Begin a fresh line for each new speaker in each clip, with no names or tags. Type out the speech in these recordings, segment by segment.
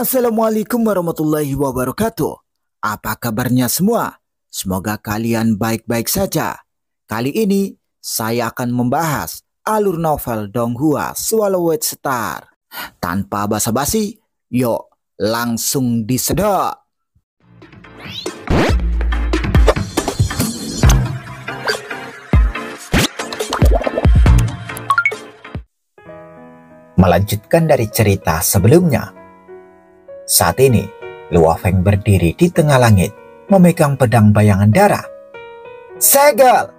Assalamualaikum warahmatullahi wabarakatuh. Apa kabarnya semua? Semoga kalian baik-baik saja. Kali ini saya akan membahas alur novel Donghua Swallowed Star. Tanpa basa-basi, yuk langsung disedot. Melanjutkan dari cerita sebelumnya. Saat ini, Luo Feng berdiri di tengah langit, memegang pedang bayangan darah. Segel!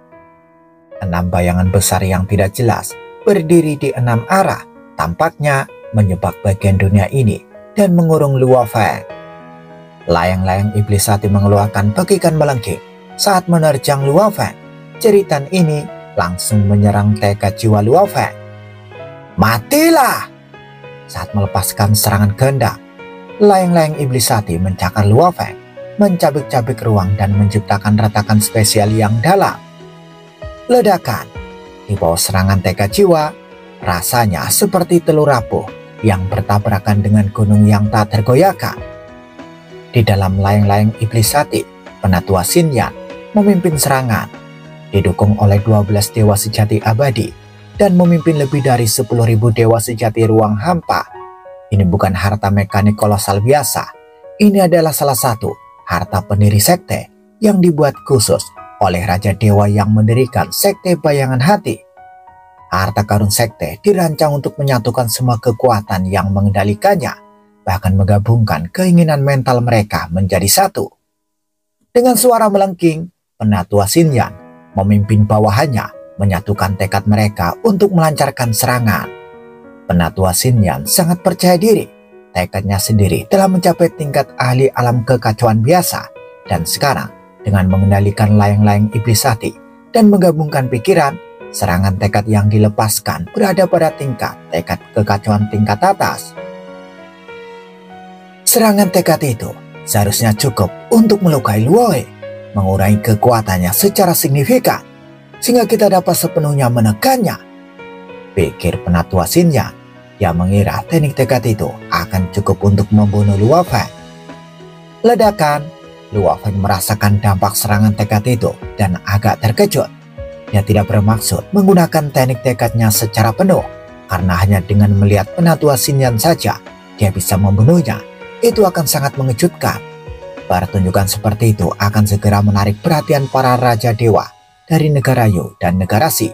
6 bayangan besar yang tidak jelas berdiri di 6 arah, tampaknya menyebab bagian dunia ini dan mengurung Luo Feng. Layang-layang iblis hati mengeluarkan bagikan melengking saat menerjang Luo Feng. Jeritan ini langsung menyerang tekad jiwa Luo Feng. Matilah! Saat melepaskan serangan kehendak, layang-layang iblis hati mencakar Luo Feng, mencabik-cabik ruang dan menciptakan retakan spesial yang dalam. Ledakan di bawah serangan tekad jiwa, rasanya seperti telur rapuh yang bertabrakan dengan gunung yang tak tergoyahkan. Di dalam layang-layang iblis hati, Penatua Xinyan memimpin serangan, didukung oleh 12 dewa sejati abadi dan memimpin lebih dari 10.000 dewa sejati ruang hampa. Ini bukan harta mekanik kolosal biasa. Ini adalah salah satu harta pendiri sekte yang dibuat khusus oleh Raja Dewa yang mendirikan sekte bayangan hati. Harta karun sekte dirancang untuk menyatukan semua kekuatan yang mengendalikannya, bahkan menggabungkan keinginan mental mereka menjadi satu. Dengan suara melengking, Penatua Xinyan memimpin bawahannya menyatukan tekad mereka untuk melancarkan serangan. Penatua Xinyan sangat percaya diri. Tekadnya sendiri telah mencapai tingkat ahli alam kekacauan biasa, dan sekarang dengan mengendalikan layang-layang iblis hati dan menggabungkan pikiran, serangan tekad yang dilepaskan berada pada tingkat tekad kekacauan tingkat atas. Serangan tekad itu seharusnya cukup untuk melukai Luohe, mengurangi kekuatannya secara signifikan, sehingga kita dapat sepenuhnya menekannya, pikir Penatua Xinyan. Dia mengira teknik tekad itu akan cukup untuk membunuh Luo Feng. Ledakan, Luo Feng merasakan dampak serangan tekad itu dan agak terkejut. Dia tidak bermaksud menggunakan teknik tekadnya secara penuh, karena hanya dengan melihat Penatua Xinyan saja dia bisa membunuhnya. Itu akan sangat mengejutkan. Pertunjukan seperti itu akan segera menarik perhatian para Raja Dewa dari negara Yu dan negara Xi.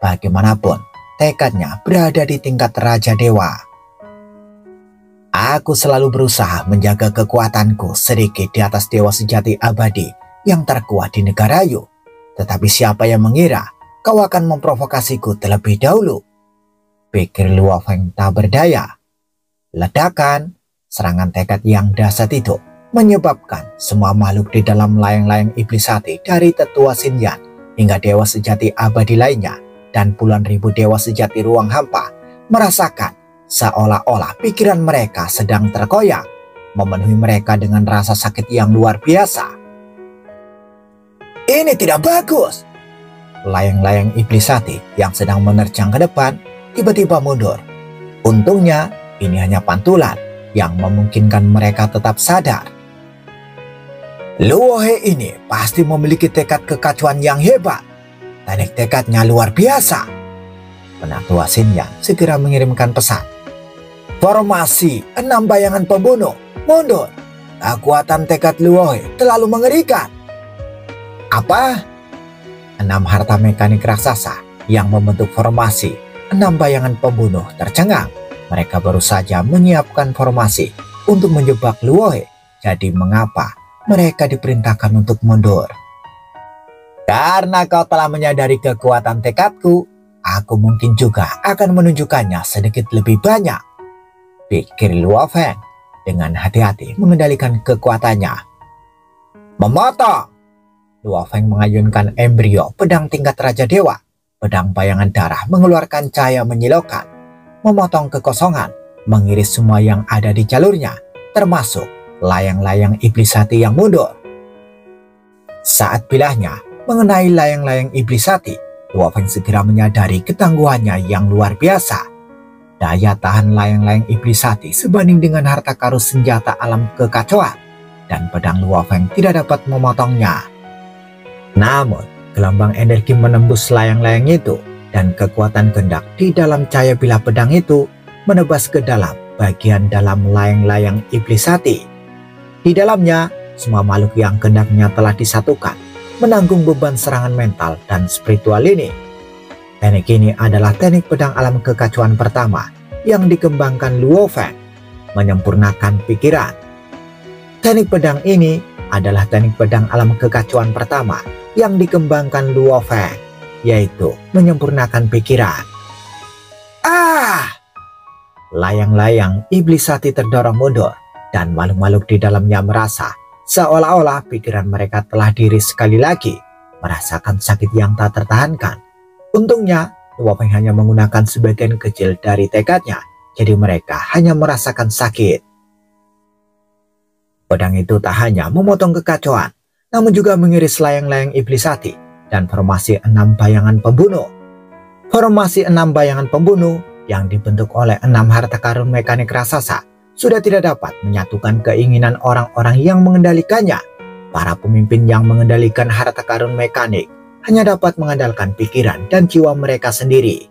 Bagaimanapun, tekadnya berada di tingkat Raja Dewa. Aku selalu berusaha menjaga kekuatanku sedikit di atas dewa sejati abadi yang terkuat di negara Yu. Tetapi siapa yang mengira kau akan memprovokasiku terlebih dahulu? Pikir Luo Feng tak berdaya. Ledakan, serangan tekad yang dahsyat itu menyebabkan semua makhluk di dalam layang-layang iblis hati dari tetua Xinyan hingga dewa sejati abadi lainnya dan puluhan ribu dewa sejati ruang hampa merasakan seolah-olah pikiran mereka sedang terkoyak, memenuhi mereka dengan rasa sakit yang luar biasa. Ini tidak bagus. Layang-layang iblis hati yang sedang menerjang ke depan tiba-tiba mundur. Untungnya ini hanya pantulan yang memungkinkan mereka tetap sadar. Luohe ini pasti memiliki tekad kekacauan yang hebat. Teknik tekadnya luar biasa. Penatua Xinyan segera mengirimkan pesan. Formasi 6 bayangan pembunuh, mundur. Kekuatan tekad Luohe terlalu mengerikan. Apa? 6 harta mekanik raksasa yang membentuk formasi 6 bayangan pembunuh tercengang. Mereka baru saja menyiapkan formasi untuk menjebak Luohe. Jadi mengapa mereka diperintahkan untuk mundur? Karena kau telah menyadari kekuatan tekadku, aku mungkin juga akan menunjukkannya sedikit lebih banyak, pikir Luo Feng dengan hati-hati mengendalikan kekuatannya. Memotong! Luo Feng mengayunkan embrio pedang tingkat Raja Dewa. Pedang bayangan darah mengeluarkan cahaya menyilaukan, memotong kekosongan, mengiris semua yang ada di jalurnya, termasuk layang-layang iblis hati yang mundur. Saat bilahnya mengenai layang-layang iblis hati, Luo Feng segera menyadari ketangguhannya yang luar biasa. Daya tahan layang-layang iblis hati sebanding dengan harta karun senjata alam kekacauan, dan pedang Luo Feng tidak dapat memotongnya. Namun, gelombang energi menembus layang-layang itu, dan kekuatan kehendak di dalam cahaya bilah pedang itu menebas ke dalam bagian dalam layang-layang iblis hati. Di dalamnya, semua makhluk yang kehendaknya telah disatukan, menanggung beban serangan mental dan spiritual ini. Teknik ini adalah teknik pedang alam kekacauan pertama yang dikembangkan Luo Feng, menyempurnakan pikiran. Teknik pedang ini adalah teknik pedang alam kekacauan pertama yang dikembangkan Luo Feng, yaitu menyempurnakan pikiran. Layang-layang iblis hati terdorong mundur, dan makhluk-makhluk di dalamnya merasa seolah-olah pikiran mereka telah diiris sekali lagi, merasakan sakit yang tak tertahankan. Untungnya, Luo Feng hanya menggunakan sebagian kecil dari tekadnya, jadi mereka hanya merasakan sakit. Pedang itu tak hanya memotong kekacauan, namun juga mengiris layang-layang iblis hati dan formasi 6 bayangan pembunuh. Formasi 6 bayangan pembunuh yang dibentuk oleh 6 harta karun mekanik raksasa sudah tidak dapat menyatukan keinginan orang-orang yang mengendalikannya. Para pemimpin yang mengendalikan harta karun mekanik hanya dapat mengandalkan pikiran dan jiwa mereka sendiri.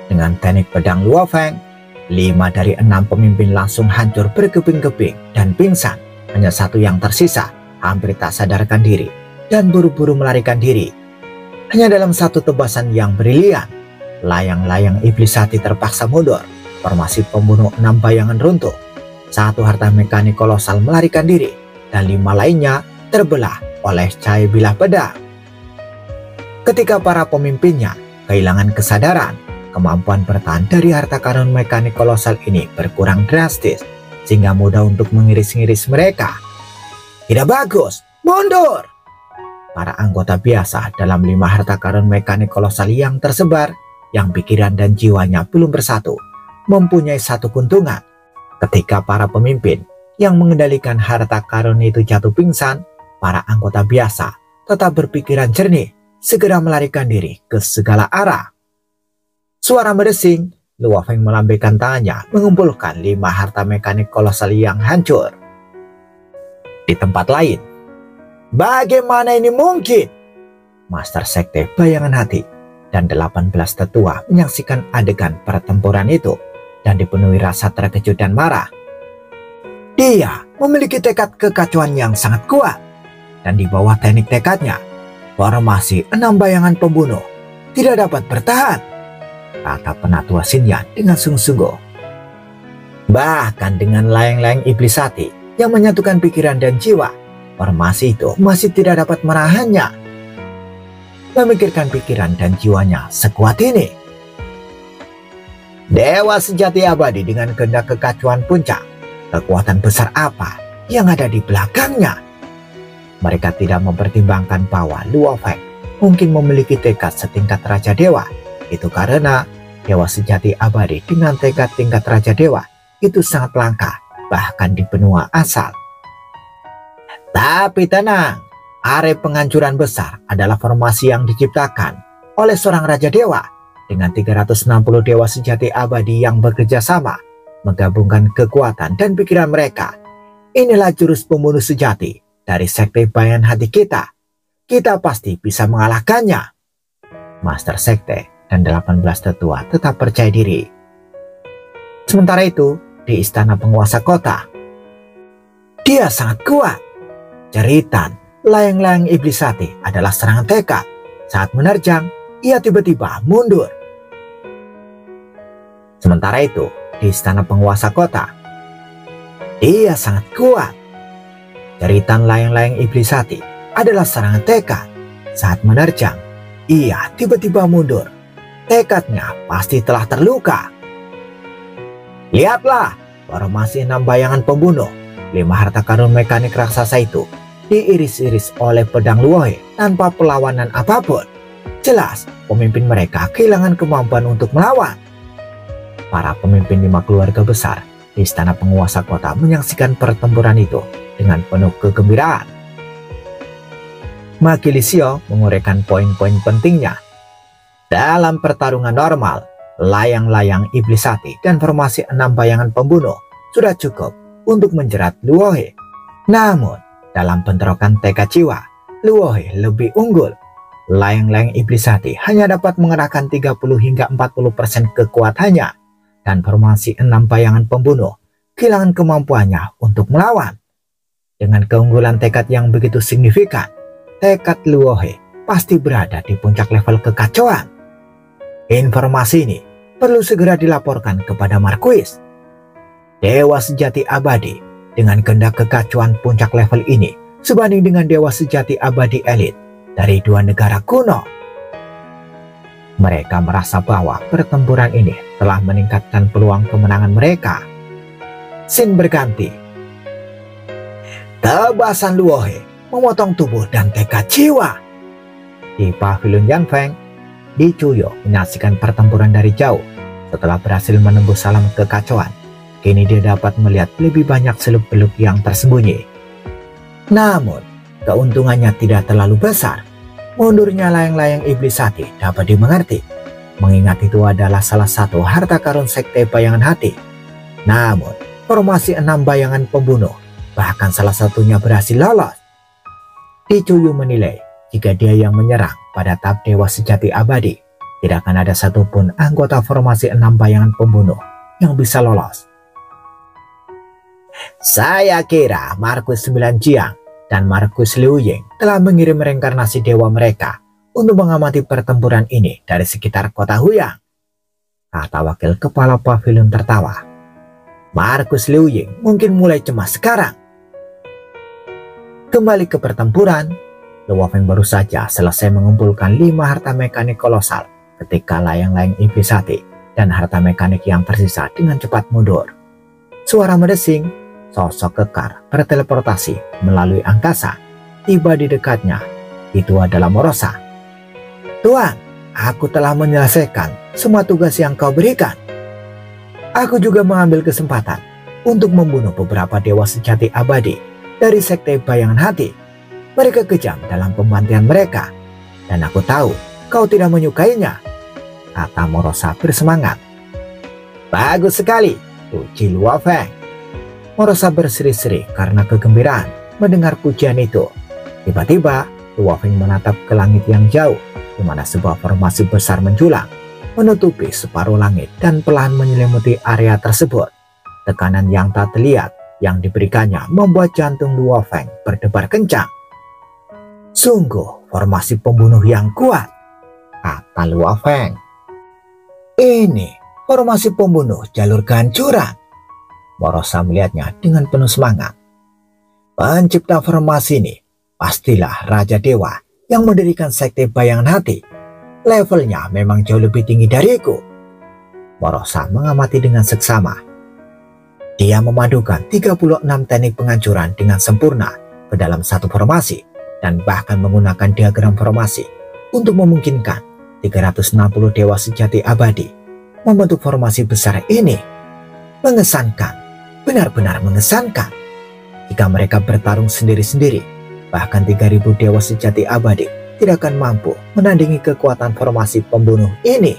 Dengan teknik pedang Luo Feng, 5 dari 6 pemimpin langsung hancur berkeping-keping dan pingsan. Hanya satu yang tersisa hampir tak sadarkan diri dan buru-buru melarikan diri. Hanya dalam satu tebasan yang brilian, layang-layang iblis hati terpaksa mundur. Formasi pembunuh 6 bayangan runtuh. Satu harta mekanik kolosal melarikan diri, dan 5 lainnya terbelah oleh cahaya bilah pedang. Ketika para pemimpinnya kehilangan kesadaran, kemampuan bertahan dari harta karun mekanik kolosal ini berkurang drastis, sehingga mudah untuk mengiris-ngiris mereka. Tidak bagus, mundur! Para anggota biasa dalam 5 harta karun mekanik kolosal yang tersebar, yang pikiran dan jiwanya belum bersatu, mempunyai satu keuntungan. Ketika para pemimpin yang mengendalikan harta karun itu jatuh pingsan, para anggota biasa tetap berpikiran jernih, segera melarikan diri ke segala arah. Suara berdesing, Luo Feng melambaikan tangannya mengumpulkan 5 harta mekanik kolosal yang hancur. Di tempat lain, bagaimana ini mungkin? Master Sekte Bayangan Hati dan 18 tetua menyaksikan adegan pertempuran itu dan dipenuhi rasa terkejut dan marah. Dia memiliki tekad kekacauan yang sangat kuat, dan di bawah teknik tekadnya, formasi 6 bayangan pembunuh tidak dapat bertahan, kata penatua Xinyan dengan sungguh-sungguh. Bahkan dengan layang-layang iblis hati yang menyatukan pikiran dan jiwa, formasi itu masih tidak dapat menahannya. Memikirkan pikiran dan jiwanya sekuat ini. Dewa sejati abadi dengan kehendak kekacauan puncak, kekuatan besar apa yang ada di belakangnya? Mereka tidak mempertimbangkan bahwa Luo Feng mungkin memiliki tekad setingkat Raja Dewa. Itu karena dewa sejati abadi dengan tekad tingkat Raja Dewa itu sangat langka, bahkan di benua asal. Tapi tenang, area penghancuran besar adalah formasi yang diciptakan oleh seorang Raja Dewa dengan 360 dewa sejati abadi yang bekerja sama, menggabungkan kekuatan dan pikiran mereka. Inilah jurus pembunuh sejati dari Sekte Bayangan Hati kita. Kita pasti bisa mengalahkannya. Master Sekte dan 18 tetua tetap percaya diri. Sementara itu, di istana penguasa kota, dia sangat kuat. Jeritan layang-layang iblis hati adalah serangan tekad. Saat menerjang, ia tiba-tiba mundur. Sementara itu, di istana penguasa kota, dia sangat kuat. Jeritan layang-layang iblis hati adalah serangan tekad. Saat menerjang, ia tiba-tiba mundur. Tekadnya pasti telah terluka. Lihatlah, formasi 6 bayangan pembunuh, 5 harta karun mekanik raksasa itu diiris-iris oleh pedang Luohe tanpa perlawanan apapun. Jelas, pemimpin mereka kehilangan kemampuan untuk melawan. Para pemimpin 5 keluarga besar di istana penguasa kota menyaksikan pertempuran itu dengan penuh kegembiraan. Maki Lisio menguraikan poin-poin pentingnya. Dalam pertarungan normal, layang-layang iblis hati dan formasi 6 bayangan pembunuh sudah cukup untuk menjerat Luohe. Namun, dalam bentrokan tekad jiwa, Luohe lebih unggul. Layang-layang iblis hati hanya dapat mengerahkan 30 hingga 40% kekuatannya, dan formasi 6 bayangan pembunuh kehilangan kemampuannya untuk melawan. Dengan keunggulan tekad yang begitu signifikan, tekad Luohe pasti berada di puncak level kekacauan. Informasi ini perlu segera dilaporkan kepada Marquis. Dewa sejati abadi dengan kehendak kekacauan puncak level ini sebanding dengan dewa sejati abadi elit dari 2 negara kuno. Mereka merasa bahwa pertempuran ini telah meningkatkan peluang kemenangan mereka. Scene berganti. Tebasan Luohe memotong tubuh dan tekad jiwa. Di pavilion Yanfeng, Di Chuyo menyaksikan pertempuran dari jauh. Setelah berhasil menembus salam kekacauan, kini dia dapat melihat lebih banyak seluk-beluk yang tersembunyi. Namun, keuntungannya tidak terlalu besar. Mundurnya layang-layang iblis hati dapat dimengerti, mengingat itu adalah salah satu harta karun sekte bayangan hati. Namun, formasi 6 bayangan pembunuh, bahkan salah satunya berhasil lolos. Di Chuyo menilai, jika dia yang menyerang pada tahap dewa sejati abadi, tidak akan ada satupun anggota formasi 6 bayangan pembunuh yang bisa lolos. Saya kira Markus 9 Jiang dan Markus Liu Ying telah mengirim reinkarnasi dewa mereka untuk mengamati pertempuran ini dari sekitar kota Huyang, kata wakil kepala pavilion tertawa. Markus Liu Ying mungkin mulai cemas sekarang. Kembali ke pertempuran, Luo Feng baru saja selesai mengumpulkan 5 harta mekanik kolosal ketika layang-layang iblis hati dan harta mekanik yang tersisa dengan cepat mundur. Suara mendesing, sosok kekar berteleportasi melalui angkasa, tiba di dekatnya. Itu adalah Morosa. Tuan, aku telah menyelesaikan semua tugas yang kau berikan. Aku juga mengambil kesempatan untuk membunuh beberapa dewa sejati abadi dari sekte bayangan hati. Mereka kejam dalam pembantian mereka, dan aku tahu kau tidak menyukainya, kata Morosa bersemangat. Bagus sekali, puji Luo Feng. Morosa berseri-seri karena kegembiraan mendengar pujian itu. Tiba-tiba, Luo Feng menatap ke langit yang jauh, di mana sebuah formasi besar menjulang, menutupi separuh langit dan perlahan menyelimuti area tersebut. Tekanan yang tak terlihat yang diberikannya membuat jantung Luo Feng berdebar kencang. Sungguh formasi pembunuh yang kuat, kata Luo Feng. Ini formasi pembunuh jalur kehancuran. Morosa melihatnya dengan penuh semangat. Pencipta formasi ini pastilah Raja Dewa yang mendirikan sekte bayangan hati. Levelnya memang jauh lebih tinggi dariku. Morosa mengamati dengan seksama. Dia memadukan 36 teknik penghancuran dengan sempurna ke dalam satu formasi, dan bahkan menggunakan diagram formasi untuk memungkinkan 360 dewa sejati abadi membentuk formasi besar ini. Mengesankan, benar-benar mengesankan. Jika mereka bertarung sendiri-sendiri, bahkan 3000 dewa sejati abadi tidak akan mampu menandingi kekuatan formasi pembunuh ini.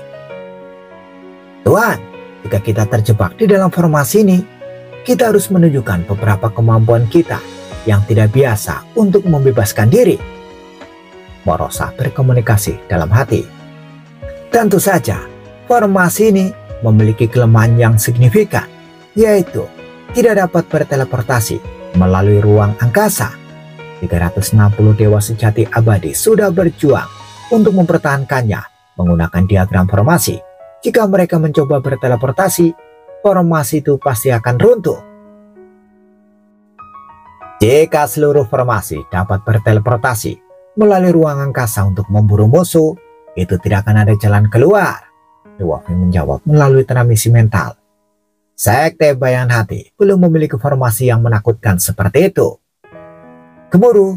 Tuan, jika kita terjebak di dalam formasi ini, kita harus menunjukkan beberapa kemampuan kita yang tidak biasa untuk membebaskan diri. Morosa berkomunikasi dalam hati. Tentu saja, formasi ini memiliki kelemahan yang signifikan, yaitu tidak dapat berteleportasi melalui ruang angkasa. 360 dewa sejati abadi sudah berjuang untuk mempertahankannya menggunakan diagram formasi. Jika mereka mencoba berteleportasi, formasi itu pasti akan runtuh. Jika seluruh formasi dapat berteleportasi melalui ruang angkasa untuk memburu musuh, itu tidak akan ada jalan keluar. Luo Feng menjawab melalui transmisi mental. Sekte bayangan hati belum memiliki formasi yang menakutkan seperti itu. Gemuruh,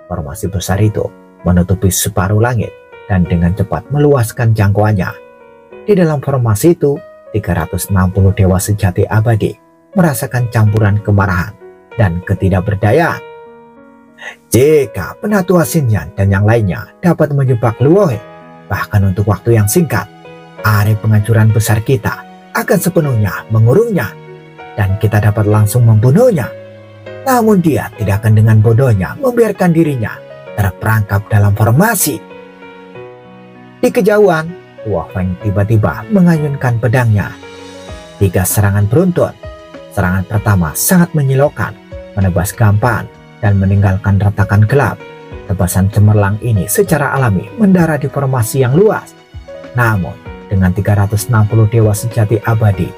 formasi besar itu menutupi separuh langit dan dengan cepat meluaskan jangkauannya. Di dalam formasi itu, 360 dewa sejati abadi merasakan campuran kemarahan dan ketidakberdayaan. Jika Penatua Xinyan dan yang lainnya dapat menjebak Luohe, bahkan untuk waktu yang singkat, area penghancuran besar kita akan sepenuhnya mengurungnya, dan kita dapat langsung membunuhnya. Namun dia tidak akan dengan bodohnya membiarkan dirinya terperangkap dalam formasi. Di kejauhan, Luo Feng tiba-tiba mengayunkan pedangnya. 3 serangan beruntun. Serangan pertama sangat menyilaukan, menebas gampang dan meninggalkan retakan gelap. Tebasan cemerlang ini secara alami mendarah di formasi yang luas. Namun, dengan 360 dewa sejati abadi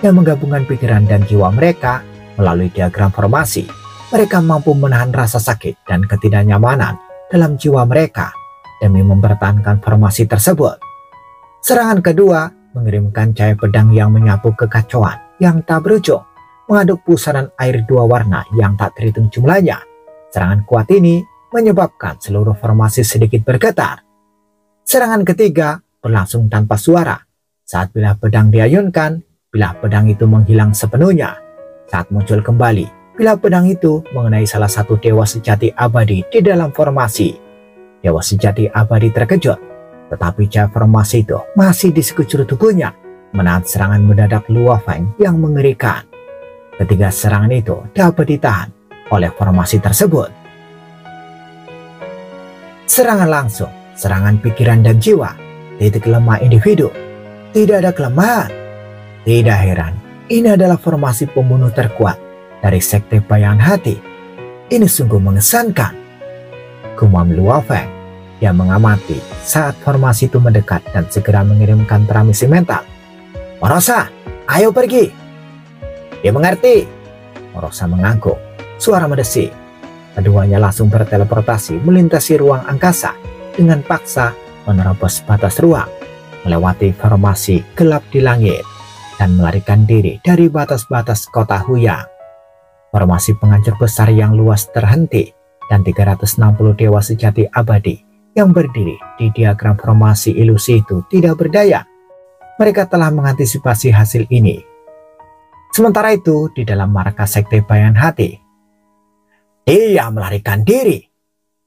yang menggabungkan pikiran dan jiwa mereka melalui diagram formasi, mereka mampu menahan rasa sakit dan ketidaknyamanan dalam jiwa mereka demi mempertahankan formasi tersebut. Serangan kedua mengirimkan cahaya pedang yang menyapu kekacauan yang tak berujung, mengaduk pusaran air 2 warna yang tak terhitung jumlahnya. Serangan kuat ini menyebabkan seluruh formasi sedikit bergetar. Serangan ketiga berlangsung tanpa suara. Saat bilah pedang diayunkan, bilah pedang itu menghilang sepenuhnya. Saat muncul kembali, bilah pedang itu mengenai salah satu dewa sejati abadi di dalam formasi. Dewa sejati abadi terkejut, tetapi cahaya formasi itu masih di sekujur tubuhnya, menahan serangan mendadak Luo Feng yang mengerikan. Ketiga serangan itu dapat ditahan oleh formasi tersebut. Serangan langsung, serangan pikiran dan jiwa, titik lemah individu. Tidak ada kelemahan. Tidak heran, ini adalah formasi pembunuh terkuat dari sekte bayangan hati. Ini sungguh mengesankan, gumam Luo Feng. Dia mengamati saat formasi itu mendekat dan segera mengirimkan transmisi mental. Morosa, ayo pergi. Dia mengerti. Morosa mengangguk, suara mendesik. Keduanya langsung berteleportasi melintasi ruang angkasa dengan paksa menerobos batas ruang, melewati formasi gelap di langit, dan melarikan diri dari batas-batas kota Huyang. Formasi penghancur besar yang luas terhenti, dan 360 dewa sejati abadi yang berdiri di diagram formasi ilusi itu tidak berdaya. Mereka telah mengantisipasi hasil ini. Sementara itu, di dalam markas sekte bayangan hati, dia melarikan diri,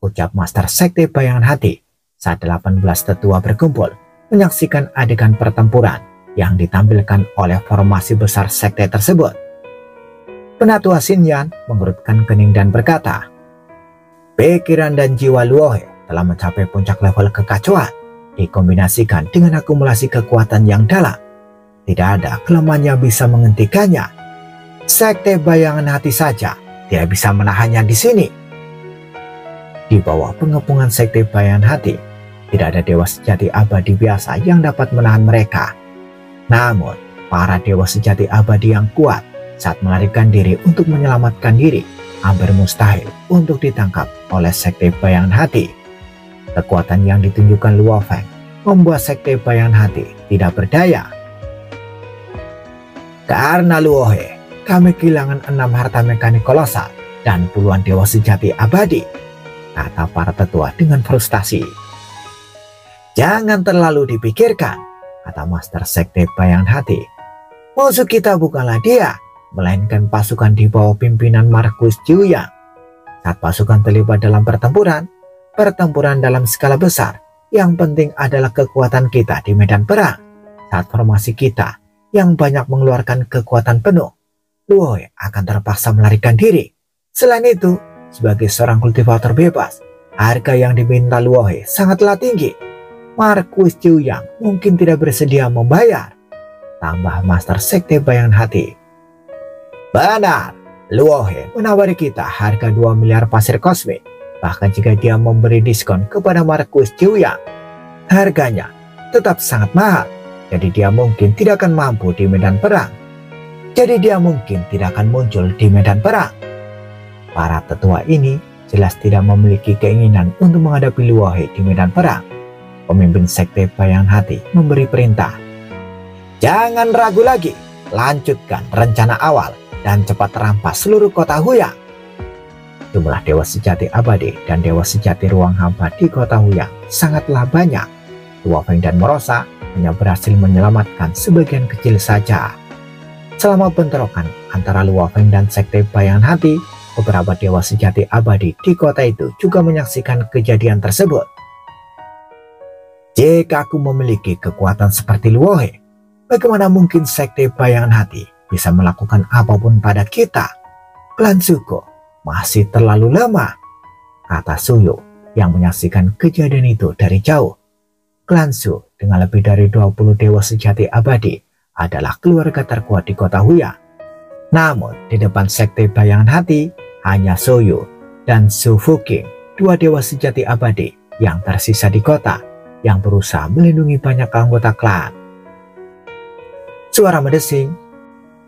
ucap Master Sekte Bayangan Hati saat 18 tetua berkumpul menyaksikan adegan pertempuran yang ditampilkan oleh formasi besar sekte tersebut. Penatua Xinyan mengerutkan kening dan berkata, pikiran dan jiwa Luohe telah mencapai puncak level kekacauan, dikombinasikan dengan akumulasi kekuatan yang dalam. Tidak ada kelemahan yang bisa menghentikannya. Sekte Bayangan Hati saja tidak bisa menahannya di sini. Di bawah pengepungan Sekte Bayangan Hati, tidak ada dewa sejati abadi biasa yang dapat menahan mereka. Namun, para dewa sejati abadi yang kuat saat melarikan diri untuk menyelamatkan diri hampir mustahil untuk ditangkap oleh Sekte Bayangan Hati. Kekuatan yang ditunjukkan Luo Feng membuat Sekte Bayangan Hati tidak berdaya. Karena Luohe, kami kehilangan 6 harta mekanik kolosal dan puluhan dewa sejati abadi, kata para tetua dengan frustasi. Jangan terlalu dipikirkan, kata Master Sekte Bayangan Hati. Musuh kita bukanlah dia, melainkan pasukan di bawah pimpinan Markus Jiuyang. Saat pasukan terlibat dalam pertempuran dalam skala besar, yang penting adalah kekuatan kita di medan perang. Saat formasi kita yang banyak mengeluarkan kekuatan penuh, Luohe akan terpaksa melarikan diri. Selain itu, sebagai seorang kultivator bebas, harga yang diminta Luohe sangatlah tinggi. Markus Jiuyang mungkin tidak bersedia membayar, tambah Master Sekte Bayangan Hati. Benar, Luohe menawari kita harga 2 miliar pasir kosmik. Bahkan jika dia memberi diskon kepada Markus Jiuyang, harganya tetap sangat mahal. Jadi dia mungkin tidak akan mampu di medan perang. Jadi dia mungkin tidak akan muncul di medan perang. Para tetua ini jelas tidak memiliki keinginan untuk menghadapi Luohe di medan perang. Pemimpin Sekte Bayangan Hati memberi perintah. Jangan ragu lagi, lanjutkan rencana awal dan cepat rampas seluruh kota Huyang. Jumlah dewa sejati abadi dan dewa sejati ruang hampa di kota Huyang sangatlah banyak. Luo Feng dan Morosa hanya berhasil menyelamatkan sebagian kecil saja. Selama bentrokan antara Luo Feng dan Sekte Bayangan Hati, beberapa dewa sejati abadi di kota itu juga menyaksikan kejadian tersebut. Jika aku memiliki kekuatan seperti Luohe, bagaimana mungkin sekte bayangan hati bisa melakukan apapun pada kita? Klan Zuko masih terlalu lemah, kata Suyo yang menyaksikan kejadian itu dari jauh. Klan Su dengan lebih dari 20 dewa sejati abadi adalah keluarga terkuat di kota Huya. Namun di depan sekte bayangan hati, hanya Soyo dan Su Fuking, dua dewa sejati abadi yang tersisa di kota, yang berusaha melindungi banyak anggota klan. Suara mendesing,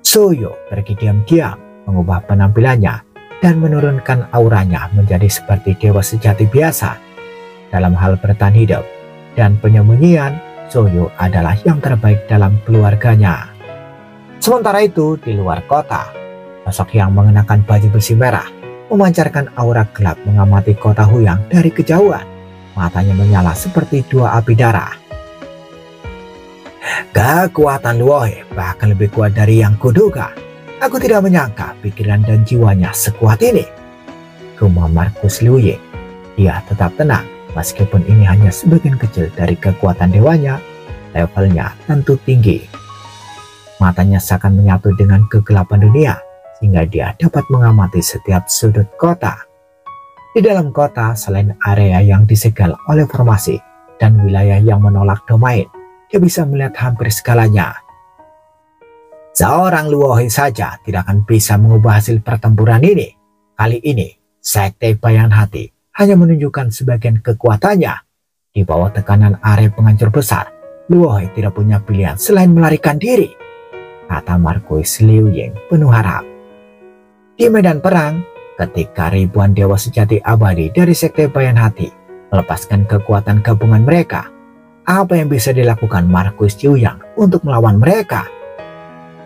Soyo pergi diam-diam mengubah penampilannya dan menurunkan auranya menjadi seperti dewa sejati biasa. Dalam hal bertahan hidup dan penyembunyian, Soyo adalah yang terbaik dalam keluarganya. Sementara itu di luar kota, sosok yang mengenakan baju besi merah memancarkan aura gelap mengamati kota Huyang dari kejauhan. Matanya menyala seperti dua api darah. Kekuatan Luohe bahkan lebih kuat dari yang kuduga. Aku tidak menyangka pikiran dan jiwanya sekuat ini, gumam Markus Liu Ying. Dia tetap tenang meskipun ini hanya sebagian kecil dari kekuatan dewanya. Levelnya tentu tinggi. Matanya seakan menyatu dengan kegelapan dunia, sehingga dia dapat mengamati setiap sudut kota. Di dalam kota, selain area yang disegel oleh formasi dan wilayah yang menolak domain, dia bisa melihat hampir segalanya. Seorang Luohe saja tidak akan bisa mengubah hasil pertempuran ini. Kali ini, sekte bayangan hati hanya menunjukkan sebagian kekuatannya. Di bawah tekanan area penghancur besar, Luohe tidak punya pilihan selain melarikan diri, kata Markus Liu Ying penuh harap. Di medan perang, ketika ribuan dewa sejati abadi dari sekte bayangan hati melepaskan kekuatan gabungan mereka, apa yang bisa dilakukan Markus Chiuyang untuk melawan mereka?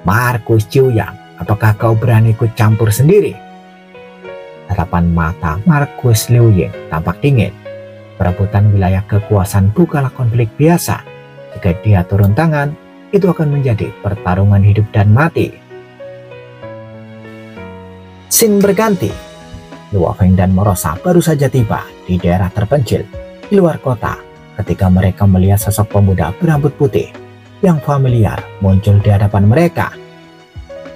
Markus Chiuyang, apakah kau berani ikut campur sendiri? Tatapan mata Markus Liu Ying tampak dingin. Perebutan wilayah kekuasaan bukanlah konflik biasa. Jika dia turun tangan, itu akan menjadi pertarungan hidup dan mati. Scene berganti. Luo Feng dan Morosa baru saja tiba di daerah terpencil di luar kota ketika mereka melihat sosok pemuda berambut putih yang familiar muncul di hadapan mereka.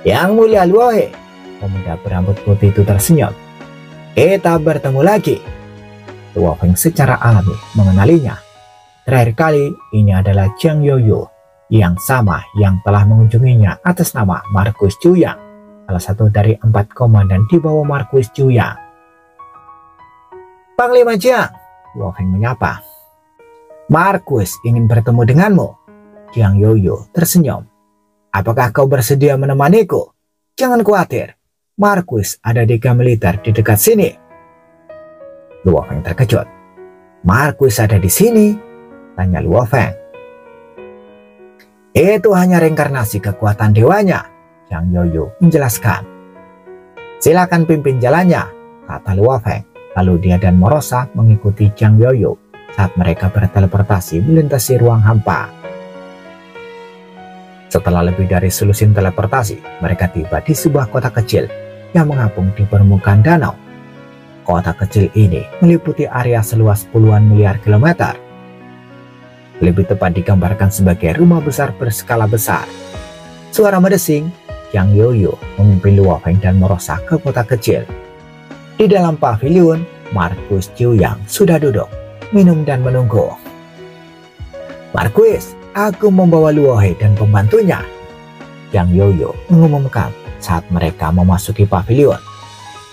Yang mulia Luohe, pemuda berambut putih itu tersenyum. Kita bertemu lagi. Luo Feng secara alami mengenalinya. Terakhir kali ini adalah Jiang Yoyo yang sama yang telah mengunjunginya atas nama Markus Chiuyang, salah satu dari 4 komandan di bawah Markus Chiuyang. Panglima Jiang, Luo Feng menyapa. Markus ingin bertemu denganmu. Jiang Yoyo tersenyum. Apakah kau bersedia menemaniku? Jangan khawatir, Markus ada di kamp militer di dekat sini. Luo Feng terkejut. Markus ada di sini? Tanya Luo Feng. Itu hanya reinkarnasi kekuatan dewanya, Jiang Yoyo menjelaskan. Silakan pimpin jalannya, kata Luo Feng. Lalu dia dan Morosa mengikuti Jiang Yoyo saat mereka berteleportasi melintasi ruang hampa. Setelah lebih dari selusin teleportasi, mereka tiba di sebuah kota kecil yang mengapung di permukaan danau. Kota kecil ini meliputi area seluas puluhan miliar kilometer. Lebih tepat digambarkan sebagai rumah besar berskala besar. Suara mendesing, Jiang Yoyo memimpin Luo Feng dan Morosa ke kota kecil. Di dalam pavilion, Markus Chiuyang sudah duduk, minum dan menunggu. Markus, aku membawa Luohe dan pembantunya, Jiang Yoyo mengumumkan saat mereka memasuki pavilion.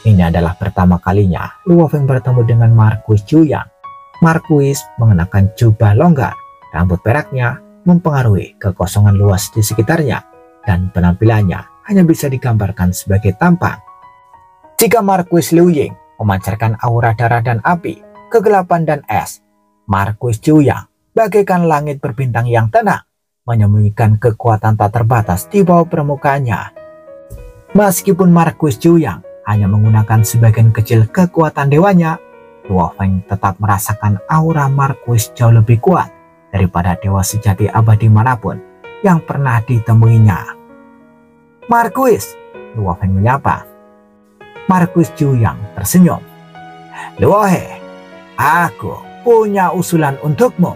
Ini adalah pertama kalinya Luo Feng bertemu dengan Markus Chiuyang. Markus mengenakan jubah longgar, rambut peraknya mempengaruhi kekosongan luas di sekitarnya, dan penampilannya hanya bisa digambarkan sebagai tampan. Jika Markus Liu Ying memancarkan aura darah dan api, kegelapan dan es, Markus Chiuyang bagaikan langit berbintang yang tenang, menyembunyikan kekuatan tak terbatas di bawah permukaannya. Meskipun Markus Chiuyang hanya menggunakan sebagian kecil kekuatan dewanya, Luo Feng tetap merasakan aura Markus jauh lebih kuat daripada dewa sejati abadi manapun yang pernah ditemuinya. Markus, Luo Feng menyapa. Markus Chiuyang tersenyum. Luohe, aku punya usulan untukmu.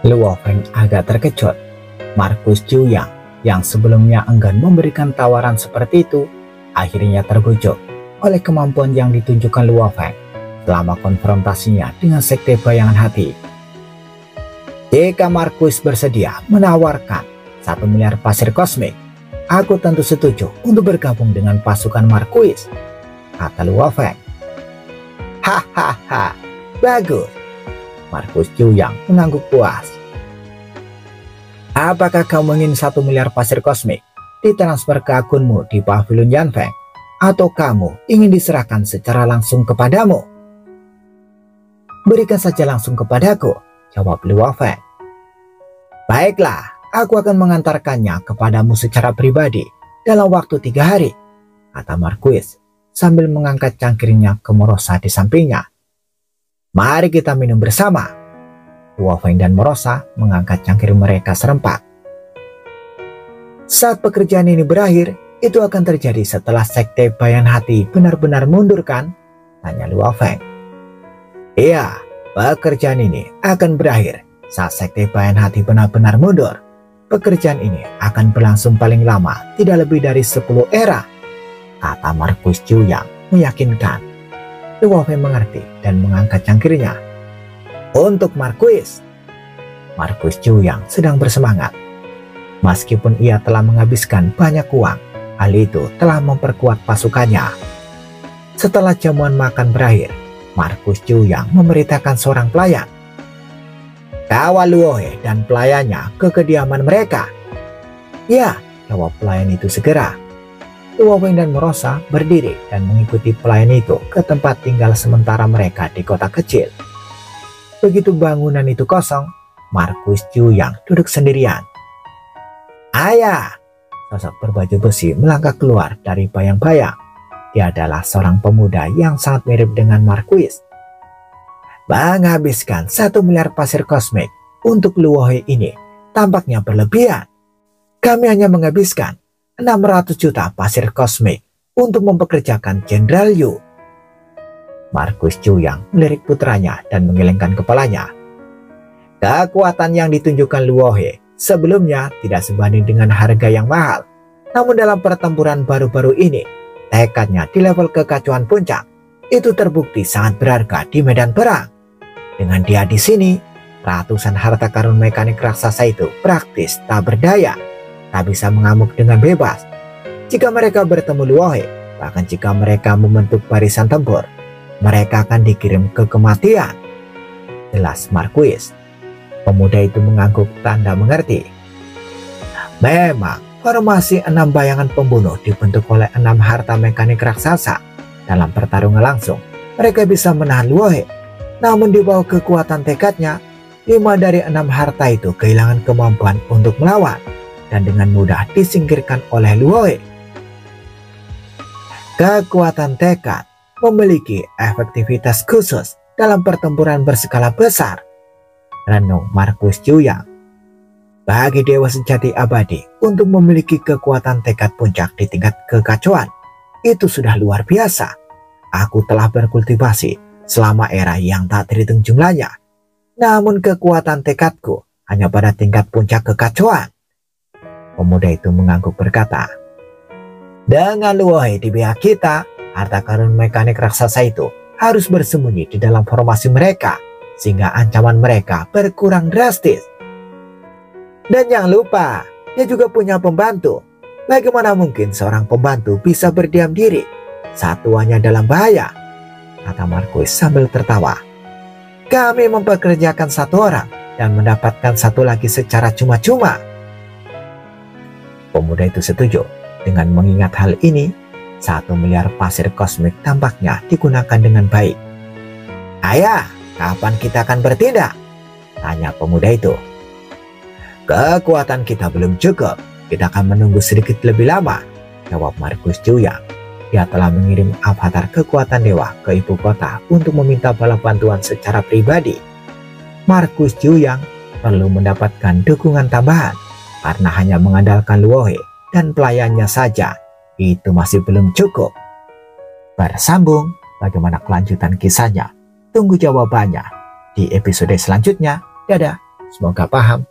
Luo Feng agak terkejut. Markus Zhuyang yang sebelumnya enggan memberikan tawaran seperti itu, akhirnya terbujuk oleh kemampuan yang ditunjukkan Luo Feng selama konfrontasinya dengan Sekte Bayangan Hati. Jika Markus bersedia menawarkan 1 miliar pasir kosmik, aku tentu setuju untuk bergabung dengan pasukan Markus, kata Luo Feng. Hahaha, bagus. Markus Zhuyang mengangguk puas. Apakah kamu ingin 1 miliar pasir kosmik ditransfer ke akunmu di Pavilion Yanfeng, atau kamu ingin diserahkan secara langsung kepadamu? Berikan saja langsung kepadaku, jawab Luo Feng. Baiklah, aku akan mengantarkannya kepadamu secara pribadi dalam waktu 3 hari, kata Markus sambil mengangkat cangkirnya ke Morosa di sampingnya. Mari kita minum bersama. Luo Feng dan Morosa mengangkat cangkir mereka serempak. Saat pekerjaan ini berakhir, itu akan terjadi setelah Sekte Bayangan Hati benar-benar mundur kan? Tanya Luo Feng. Iya, pekerjaan ini akan berakhir saat Sekte Bayangan Hati benar-benar mundur. Pekerjaan ini akan berlangsung paling lama tidak lebih dari 10 era, kata Markus Zhuyang meyakinkan. Luo Feng mengerti dan mengangkat cangkirnya. Untuk Markus Zhuyang sedang bersemangat. Meskipun ia telah menghabiskan banyak uang, hal itu telah memperkuat pasukannya. Setelah jamuan makan berakhir, Markus Zhuyang memerintahkan seorang pelayan, kawal Luohe dan pelayannya ke kediaman mereka. Ya, jawab pelayan itu segera. Luo Feng dan Morosa berdiri dan mengikuti pelayan itu ke tempat tinggal sementara mereka di kota kecil. Begitu bangunan itu kosong, Markus Zhuyang duduk sendirian. Ayah, sosok berbaju besi melangkah keluar dari bayang-bayang. Dia adalah seorang pemuda yang sangat mirip dengan Markus. Menghabiskan 1 miliar pasir kosmik untuk Luohe ini tampaknya berlebihan. Kami hanya menghabiskan 600 juta pasir kosmik untuk mempekerjakan Jenderal Yu. Markus Zhuyang melirik putranya dan menggelengkan kepalanya. Kekuatan yang ditunjukkan Luohe sebelumnya tidak sebanding dengan harga yang mahal. Namun dalam pertempuran baru-baru ini, tekadnya di level kekacauan puncak itu terbukti sangat berharga di medan perang. Dengan dia di sini, ratusan harta karun mekanik raksasa itu praktis tak berdaya, tak bisa mengamuk dengan bebas. Jika mereka bertemu Luohe, bahkan jika mereka membentuk barisan tempur, mereka akan dikirim ke kematian, jelas Markus. Pemuda itu mengangguk tanda mengerti. Memang formasi 6 bayangan pembunuh dibentuk oleh 6 harta mekanik raksasa. Dalam pertarungan langsung, mereka bisa menahan Luohe. Namun di bawah kekuatan tekadnya, 5 dari 6 harta itu kehilangan kemampuan untuk melawan dan dengan mudah disingkirkan oleh Luohe. Kekuatan tekad memiliki efektivitas khusus dalam pertempuran berskala besar, renung Markus Zhuyang. Bagi dewa sejati abadi untuk memiliki kekuatan tekad puncak di tingkat kekacauan, itu sudah luar biasa. Aku telah berkultivasi selama era yang tak terhitung jumlahnya, namun kekuatan tekadku hanya pada tingkat puncak kekacauan. Pemuda itu mengangguk berkata, dengan Luohe di pihak kita, harta karun mekanik raksasa itu harus bersembunyi di dalam formasi mereka, sehingga ancaman mereka berkurang drastis. Dan jangan lupa, dia juga punya pembantu. Bagaimana mungkin seorang pembantu bisa berdiam diri saat tuannya dalam bahaya? Kata Markus sambil tertawa. Kami mempekerjakan 1 orang dan mendapatkan 1 lagi secara cuma-cuma. Pemuda itu setuju. Dengan mengingat hal ini, 1 miliar pasir kosmik tampaknya digunakan dengan baik. Ayah, kapan kita akan bertindak? Tanya pemuda itu. Kekuatan kita belum cukup. Kita akan menunggu sedikit lebih lama, jawab Markus Zhuyang. Dia telah mengirim avatar kekuatan dewa ke ibu kota untuk meminta bala bantuan secara pribadi. Markus Zhuyang perlu mendapatkan dukungan tambahan karena hanya mengandalkan Luohe dan pelayannya saja itu masih belum cukup. Bersambung, bagaimana kelanjutan kisahnya? Tunggu jawabannya di episode selanjutnya. Dadah. Semoga paham.